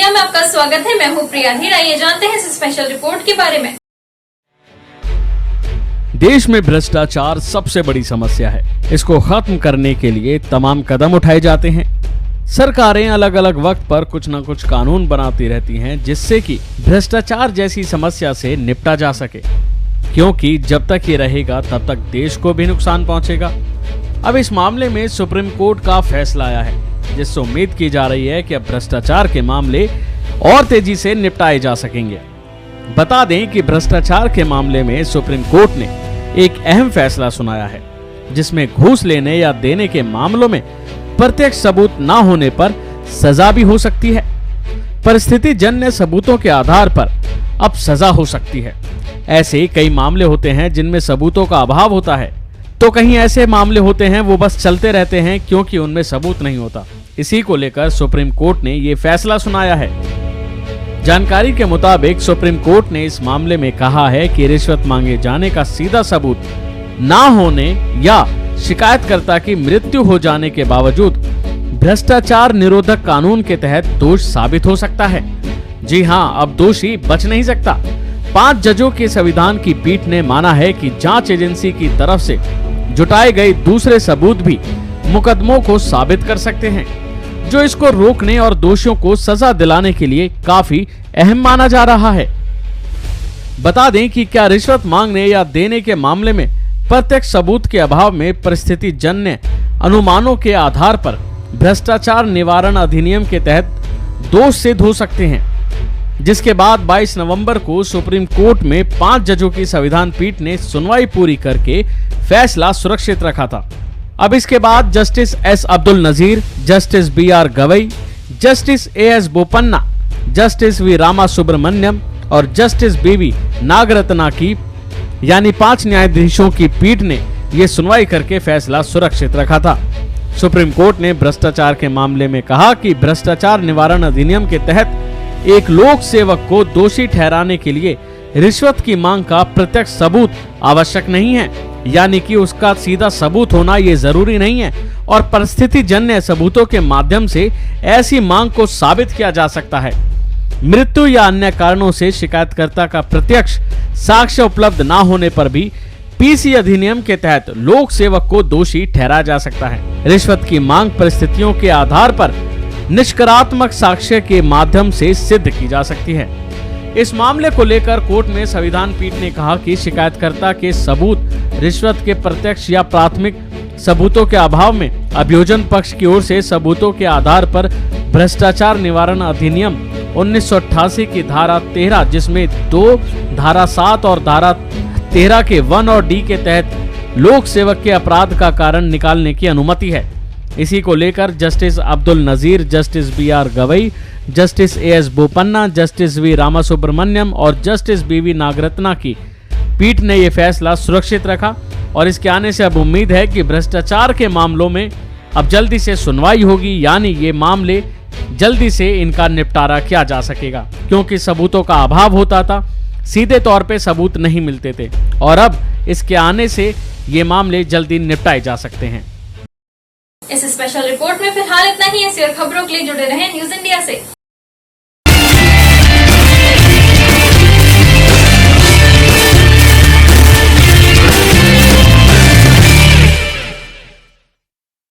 India में आपका स्वागत है। मैं हूँ प्रिया धीर। आइए जानते हैं इस स्पेशल रिपोर्ट के बारे में। देश में भ्रष्टाचार सबसे बड़ी समस्या है। इसको खत्म करने के लिए तमाम कदम उठाए जाते हैं। सरकारें अलग अलग वक्त पर कुछ न कुछ कानून बनाती रहती हैं जिससे कि भ्रष्टाचार जैसी समस्या से निपटा जा सके, क्योंकि जब तक ये रहेगा तब तक देश को भी नुकसान पहुंचेगा। अब इस मामले में सुप्रीम कोर्ट का फैसला आया है, जिससे उम्मीद की जा रही है कि अब भ्रष्टाचार के मामले और तेजी से निपटाए जा सकेंगे। बता दें कि भ्रष्टाचार के मामले में सुप्रीम कोर्ट ने एक अहम फैसला सुनाया है, जिसमें घूस लेने या देने के मामलों में प्रत्यक्ष सबूत न होने पर सजा भी हो सकती है। परिस्थिति जन्य सबूतों के आधार पर अब सजा हो सकती है। ऐसे कई मामले होते हैं जिनमें सबूतों का अभाव होता है, तो कहीं ऐसे मामले होते हैं वो बस चलते रहते हैं क्योंकि उनमें सबूत नहीं होता। इसी को लेकर सुप्रीम कोर्ट ने ये फैसला सुनाया है। जानकारी के मुताबिक सुप्रीम कोर्ट ने इस मामले में कहा है कि रिश्वत मांगे जाने का सीधा सबूत ना होने या शिकायतकर्ता की मृत्यु हो जाने के बावजूद भ्रष्टाचार निरोधक कानून के तहत दोष साबित हो सकता है। जी हाँ, अब दोषी बच नहीं सकता। 5 जजों के संविधान की पीठ ने माना है कि जांच एजेंसी की तरफ से जुटाए गए दूसरे सबूत भी मुकदमों को साबित कर सकते हैं, जो इसको रोकने और दोषियों को सजा दिलाने के लिए काफी अहम माना जा रहा है। बता दें कि क्या रिश्वत मांगने या देने के मामले में प्रत्यक्ष सबूत के अभाव में परिस्थिति जन्य अनुमानों के आधार पर भ्रष्टाचार निवारण अधिनियम के तहत दोष सिद्ध हो सकते हैं, जिसके बाद 22 नवंबर को सुप्रीम कोर्ट में 5 जजों की संविधान पीठ ने सुनवाई पूरी करके फैसला सुरक्षित रखा था। अब इसके बाद justice S Abdul Nazeer, justice BR Gavai, justice AS Bopanna, justice V Rama Subramanian और जस्टिस BV नागरत्ना की यानी 5 न्यायाधीशों की पीठ ने यह सुनवाई करके फैसला सुरक्षित रखा था। सुप्रीम कोर्ट ने भ्रष्टाचार के मामले में कहा कि भ्रष्टाचार निवारण अधिनियम के तहत एक लोक सेवक को दोषी ठहराने के लिए रिश्वत की मांग का प्रत्यक्ष सबूत आवश्यक नहीं है, यानी कि उसका सीधा सबूत होना ये जरूरी नहीं है और परिस्थिति जन्य सबूतों के माध्यम से ऐसी मांग को साबित किया जा सकता है। मृत्यु या अन्य कारणों से शिकायतकर्ता का प्रत्यक्ष साक्ष्य उपलब्ध न होने पर भी PC अधिनियम के तहत लोक सेवक को दोषी ठहराया जा सकता है। रिश्वत की मांग परिस्थितियों के आधार पर निष्करात्मक साक्ष्य के माध्यम से सिद्ध की जा सकती है। इस मामले को लेकर कोर्ट में संविधान पीठ ने कहा कि शिकायतकर्ता के सबूत रिश्वत के प्रत्यक्ष या प्राथमिक सबूतों के अभाव में अभियोजन पक्ष की ओर से सबूतों के आधार पर भ्रष्टाचार निवारण अधिनियम 1988 की धारा 13, जिसमें 2 धारा 7 और धारा 13 के 1 और D के तहत लोक सेवक के अपराध का कारण निकालने की अनुमति है। इसी को लेकर justice Abdul Nazeer, justice BR Gavai, justice AS Bopanna, justice V Rama Subramanian और जस्टिस BV नागरत्ना की पीठ ने यह फैसला सुरक्षित रखा और इसके आने से अब उम्मीद है कि भ्रष्टाचार के मामलों में अब जल्दी से सुनवाई होगी, यानी ये मामले जल्दी से इनका निपटारा किया जा सकेगा, क्योंकि सबूतों का अभाव होता था, सीधे तौर पे सबूत नहीं मिलते थे और अब इसके आने से ये मामले जल्दी निपटाए जा सकते हैं। इस स्पेशल रिपोर्ट में फिलहाल इतना ही। ऐसी और खबरों के लिए जुड़े रहें न्यूज़ इंडिया से।